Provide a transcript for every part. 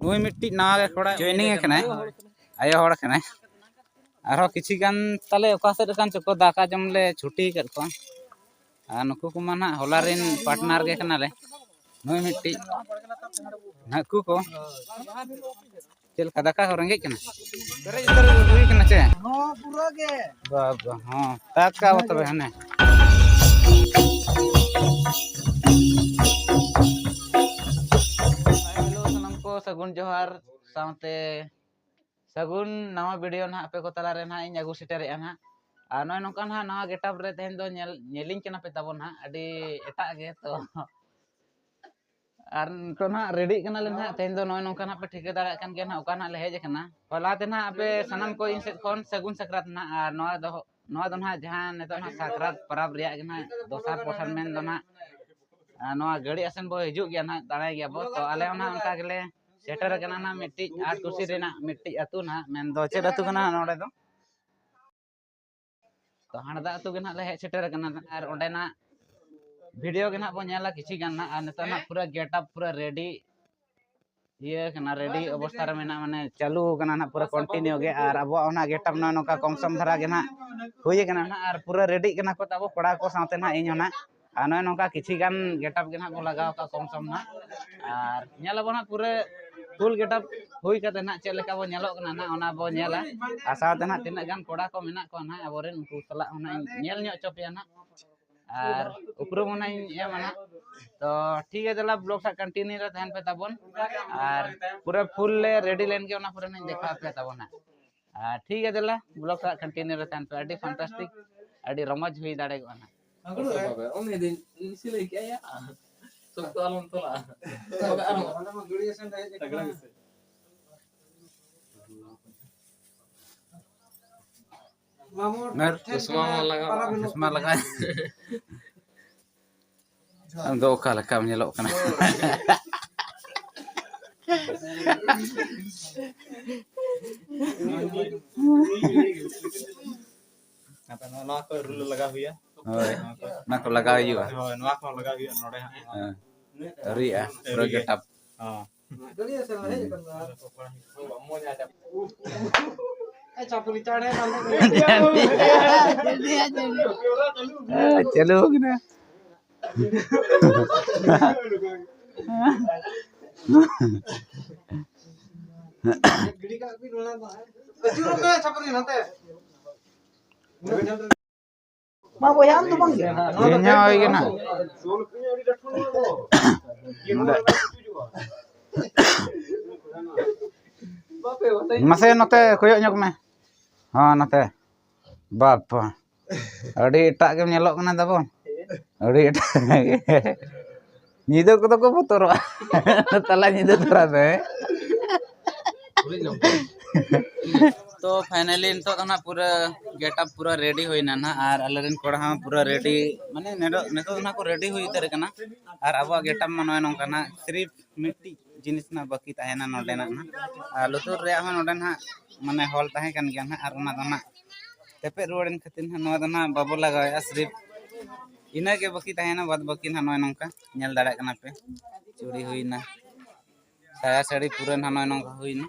नुई मिट्टी नावे खोड़ा जॉइनिंग कने आयो होड़ कने आरो किछि गान ताले ओका सेड कान चको दाका जमले छुट्टी कर को नुकु कुमा ना होलारिन पार्टनर गे कनाले नुई मिट्टी नुकु को चल का दाका हो रंगे कना करे इधर हुई कना चे हां पूरा गे बाबा हां ताका बतबे हने हेलो सनम को सगुन जोहार सामते सगुन नवा वीडियो ना पे को तला रे ना इन अगु सेटर ना आ नय नोका ना नवा गेटअप रे तेन दो नेलिंग केना पे ताबो ना अडी एटा गे तो आर तो ना रेडी कना ले ना तेन दो नय नोका ना पे ठिके दाड़ा कान गे ना ओका ना ले हेज कना होला ते ना आपे सनम को इन से कोन सगुन सकरात ना आर नवा दो ना जहां ने तो ना सकरात परब रिया गे ना दोसार पोठन मेन दो ना नवा गड़ी असन बो हिजु गया ना दाड़ा गया बो तो आले ना उनका गेले सेटर कना ना मिट्टी आठ कुर्सी रेना मिट्टी अतु ना मेन दो चेद अतु कना नोडे दो तो हाणदा अतु गे ना ले हेज सेटर कना आर ओंडे ना वीडियो गे ना बो नेला किछि गान ना आर नेता ना पूरा गेटअप पूरा रेडी ये कना रेडी अवस्था रे मेना माने चालू कना ना पूरा कंटिन्यू गे आर अब ओना गेटअप ना नोका कम सम धरा गे ना होय कना ना आर पूरा रेडी कना को तब कोड़ा को साथे ना इन ना आ नय नोका किछि गान गेटअप गे ना बो लगाव का कम सम ना आर नेला बो ना पूरा फुल गेटअप हुई कते ना चेल लेका बो नेलो कना ना ओना बो नेला आसा ते ना तिना गान कोड़ा को मेना को ना अबोरेन उनको सला ओना नेल न्यो चोपिया ना आर उपरो मना एम ना तो ठीक है चला ब्लॉग सा कंटिन्यू रे तहन पे ताबोन आर पूरा फुल ले रेडी लेन के ओना पूरा नहीं देखा पे ताबोना ठीक है चला ब्लॉग सा कंटिन्यू रे तहन पे अडी फैंटास्टिक अडी रमज हुई दाड़े गो ना ओने दिन सिले के या सब तो आलम तोला सब आरो ओना गड़ी सन रहे तगड़ा से मामू चश्मा लगा हम दो काला काम nyelok kana apa nona ko rule laga huya hoy na ko laga huya hoy nona ko laga huya node ha ri a pro getap ha gali ase na he kan mo nya jap chapuri chade चलो ना Ma boyam tu bang. Nya hoy gena. Mase note koyok nyok me. Ha note. Bapa. Adi etak ge nyelok kana tabon. Adi etak. Nyido ko botor. Tala nyido terase. तो finally तो ना पूरा getup पूरा ready होइना ना are अलरेन कोड़ा हा पूरा ready माने नेतो ना को रेडी हुई तरे कना आर अब गेटअप मनय नंका ना सिर्फ मिट्टी जिनिस ना बाकी ताहेना नोडे ना लुतुर रे हा नोडे ना माने हॉल ताहे कन गया ना आर ओना दना तेपे रोडन खतिन हा नोआ दना बाबू लगाया सिर्फ इना के बाकी ताहेना बाद बाकी ना नय नंका नेल दाड़ा कना पे चोरी हुइना साया साड़ी पूरा ना नय नंका हुइना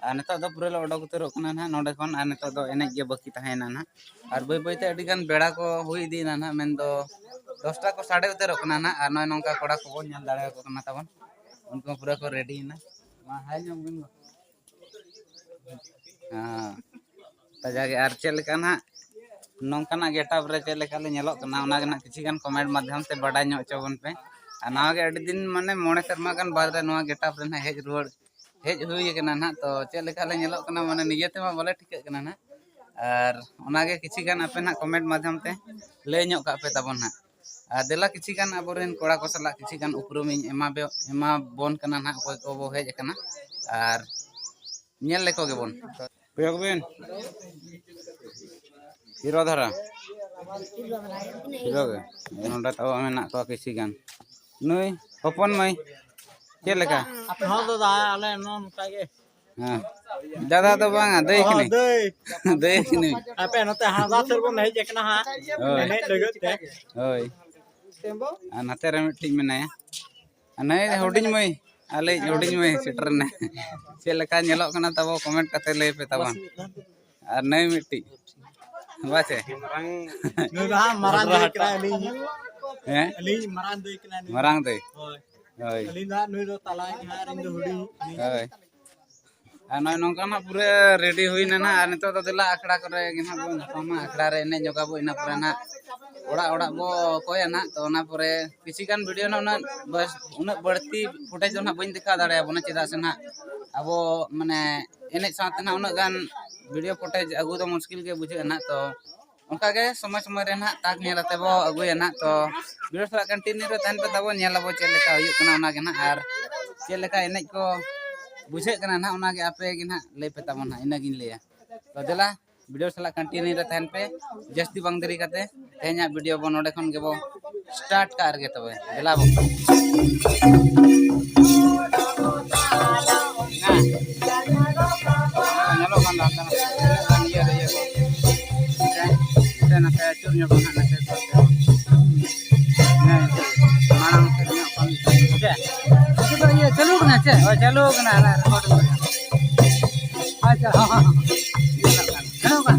आर नेता दो पूरा ओडक उतर कना ना नोडे कोन आर नेता दो एने के बाकी ताहेना ना आर बय बयते अडी गान बेड़ा को हुई दीना ना मेन दो 10टा को साढ़े उतर कना ना आर नय नंका कोड़ा को नेल दाड़ा को कना ताबन उनको पूरा को रेडी ना मा हाय जम बिन हां ताजागे आर चेल लेका नोंकाना गेटअप रे चेल लेका ले नेलो कना ओना गना किछि गान कमेंट माध्यम से बडा न्यो चबन पे आ नावा गे अडी दिन माने मोणे शर्मा गान बाद रे नोवा गेटअप रे ना हेज रुवाड़ हेज हुई कना ना तो चेल लेका ले नेलो कना माने निजेते मा बोले ठीक कना ना आर ओना गे किछि गान आपे ना कमेंट माध्यम ते ले न्यो का पे ताबन ना आ देला किछि गान अबोरेन कोड़ा को सला किछि गान उपरुमिन एमा बोन कना ना कोय को बो हेज कना आर नेल लेको गे बोन पेग बेन हीरो धरा हीरो गे नोंडा तो मेना को किछि गान नय हपन मई के लेका आप हो तो आले नन कागे हां दादा तो बांगा देख नहीं आपे नते हादा सर को नहीं जेकना हा ने लगत ते होय टेम्बो आ नते रे मिटिंग में नया नहीं हुडिंग मई आले जोड़ी में सेटरने चेक लेका नेलोक कना तबो कमेंट कते लay पे तबन और नई मिट्टी बाचे marang doi kena ni हैं ali marang doi kena ni Marang दे hoy होय ali na nui do talai ha ring do hudi होय आ नय नोंकाना पूरे रेडी हुईना ना और नितो तो दिला आखड़ा करे गिना बो नामा आखड़ा रे ने जोगा बो इना पूरा ना ओड़ा ओड़ा बो कोया ना तो ना पूरे किसी कान वीडियो ना उना बस उना बढ़ती फुटेज ना बइन दिखा दाड़े अब ना चेदा से ना अबो माने एने साथ ना उना गान वीडियो फुटेज अगु तो मुश्किल के बुझे ना तो उनका के समय समय रे ना ताक नेलाते बो अगुया ना तो वीडियो सला कंटिन्यू रे तहन पे तबो नेलाबो चेक लेका हुयुक कना उना के ना और चेक लेका एने को बुझे कना ना उना के आपे के ना ले पे तबो ना इना गिन लेया तो देला वीडियो सला कंटिन्यू रे तहन पे जस्ती बांग देरी कते तेहना वीडियो बो नोडे खन के बो स्टार्ट कार गे तबे देला बो nyalo kan dah kan iya deh ya kita nak curnya pun nak nah marang curnya pun ya kita ये चालू करना है और चालू करना है रिकॉर्डिंग अच्छा हां चालू कर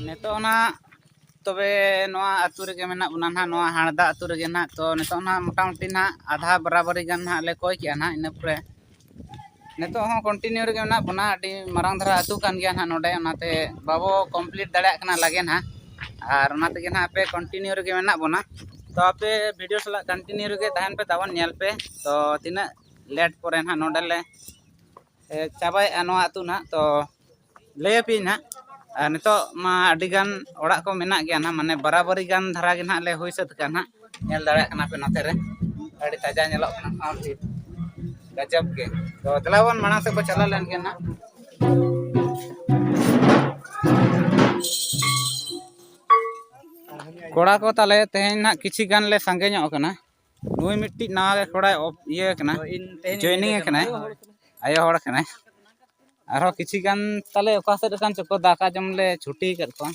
नेतोना तबे नोआ आतु रे मेना बुना ना नोआ हाणदा आतु रे ना तो नेतोना मोटामुटी ना आधा बराबरी गान ना ले कोय किया ना इन पुरे नेतो हो कंटिन्यू रे मेना बुना अडी मारांग धरा आतु कान गया ना नोडे ओनाते बाबो कंप्लीट दाड़ा कना लागे ना और ओनाते के ना पे कंटिन्यू रे मेना बुना तो आपे वीडियो सला कंटिन्यू रे तहन पे तावन नेल पे तो तिना लेट परे ना नोडे ले चाबाय नोआ आतु ना तो ले पे ना नितो मा अडिगान ओड़ा को मेना गया ना माने बराबरी गान धारा के ना ले होई सत का ना नेल दाड़ा कना पे नते रे अडी ताजा नेलो कना आउटी गजब के तो दलावन मना से को चला लेन के ना कोड़ा को ताले तेहन ना किछि गान ले संगे ᱧᱚᱜ कना नुई मिट्टी नावा के कोड़ा ये कना जॉइनिंग कना आयो होड़ कना आरो किछि गान ताले ओका से कान चको दाका जम ले छुट्टी कर को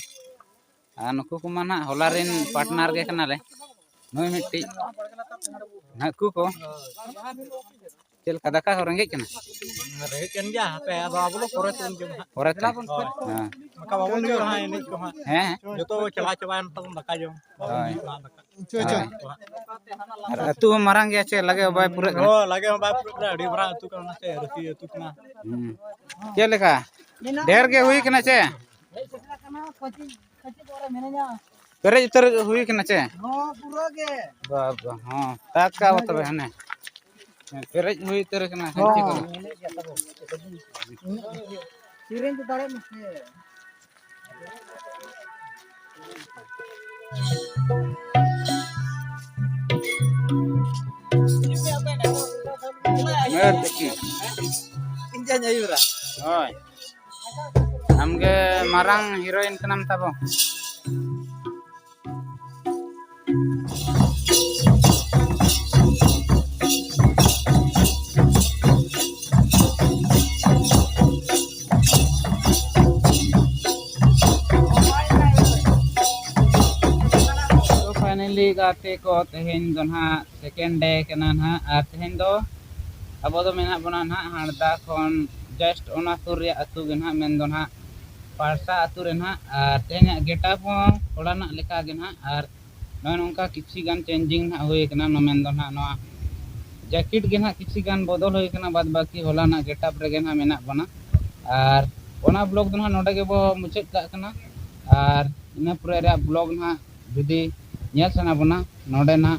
आ नुकु को माना होलारिन पार्टनर के कना ले ᱱᱩᱭ ᱢᱤᱫᱴᱤᱡ ᱦᱟᱹᱠᱩ ᱠᱚ ᱪᱮᱫ ᱞᱮᱠᱟ ᱫᱟᱠᱟ ᱠᱚ ᱨᱮᱸᱜᱮᱡ ᱠᱟᱱᱟ ᱨᱮᱦᱮᱫ kan ᱜᱮᱭᱟ ᱦᱟᱯᱮ ᱟᱫᱚ ᱟᱵᱚ ᱫᱚ ᱯᱚᱨᱮ ᱛᱮᱵᱚᱱ ᱡᱚᱢᱟ ᱦᱟᱸᱜ ᱯᱚᱨᱮᱛᱮ ᱢᱟᱠᱟ ᱵᱟᱵᱚᱱ ᱧᱩᱭᱟ ᱦᱟᱸᱜ ᱮᱱᱮᱡ ᱠᱚ ᱦᱟᱸᱜ ᱦᱮᱸ ᱡᱚᱛᱚ ᱪᱟᱵᱟ ᱪᱟᱵᱟᱭᱮᱱ ᱛᱟᱵᱚᱱ ᱫᱟᱠᱟ ᱡᱚᱢ ᱦᱳᱭ ᱦᱳᱭ ᱟᱨ ᱟᱹᱛᱩ ᱦᱚᱸ ᱢᱟᱨᱟᱝ ᱜᱮᱭᱟ ᱪᱮ ᱞᱟᱜᱮ ᱵᱟᱭ ᱯᱩᱨᱟᱹᱜ ᱠᱟᱱᱟ ᱞᱟᱜᱮ ᱦᱚᱸ ᱵᱟᱭ ᱯᱩᱨᱟᱹᱜ ᱠᱟᱱᱟ ᱟᱹᱰᱤ ᱢᱟᱨᱟᱝ ᱟᱹᱛᱩ ᱠᱟᱱᱟ ᱥᱮ ᱨᱟᱹᱥᱤ ᱟᱹᱛᱩ ᱠᱟᱱᱟ ᱪᱮᱫ ᱞᱮᱠᱟ ᱰᱷᱮᱨ ᱜᱮ ᱦᱩᱭ ᱠᱟᱱᱟ ᱪᱮ ᱯᱮᱨᱮᱡ ᱩᱛᱟᱹᱨ ᱦᱩᱭ ᱠᱟᱱᱟ ᱪᱮ ᱯᱩᱨᱟᱹ ᱜᱮ ᱵᱟᱵᱟ ᱦᱚᱸ ᱛᱟᱠ ᱠᱟᱜ ᱛᱚᱵᱮ ᱦᱟᱱᱮ ᱯᱮᱨᱮᱡ ᱦᱩᱭ ᱩᱛᱟᱹᱨ ᱠᱟᱱᱟ ᱠᱷᱟᱹᱧᱪᱤ ᱠᱚ ᱥᱤᱨᱮᱧ ᱫᱟᱲᱮ ᱢᱮᱥᱮ Injanya yura. ᱦᱳᱭ ᱟᱢᱜᱮ ᱢᱟᱨᱟᱝ ᱦᱤᱨᱳᱭᱤᱱ ᱠᱟᱱᱟᱢ ᱛᱟᱵᱚ फाइनली गाते को तेहेन दो ना सेकेंड डे कना ना आर तेहेन दो अब दो मेना बना ना हाड़दा खन जस्ट ओना सुर रे अतु गे ना मेन दो ना पारसा अतु रे ना आर तेहेन गेटा को थोड़ा ना लेका गे ना आर नय नोंका किछि गान चेंजिंग ना होय कना न मेन दो ना नो जैकेट गे ना किछि गान बदल होय कना बाद बाकी होला ना गेटअप रे गे ना मेना बना आर ओना ब्लॉग दो ना नोडे गे बो मुचाद का कना आर इना पूरा रे ब्लॉग ना जुदी nyel sana buna node na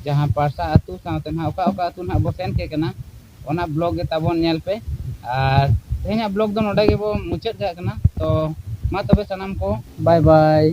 jahan parsa atu saute na oka atu na bo sen ke kana ona blog ge tabon nyel pe ar tehnya blog do node ge bo muchet ga kana to ma tobe sanam ko bye bye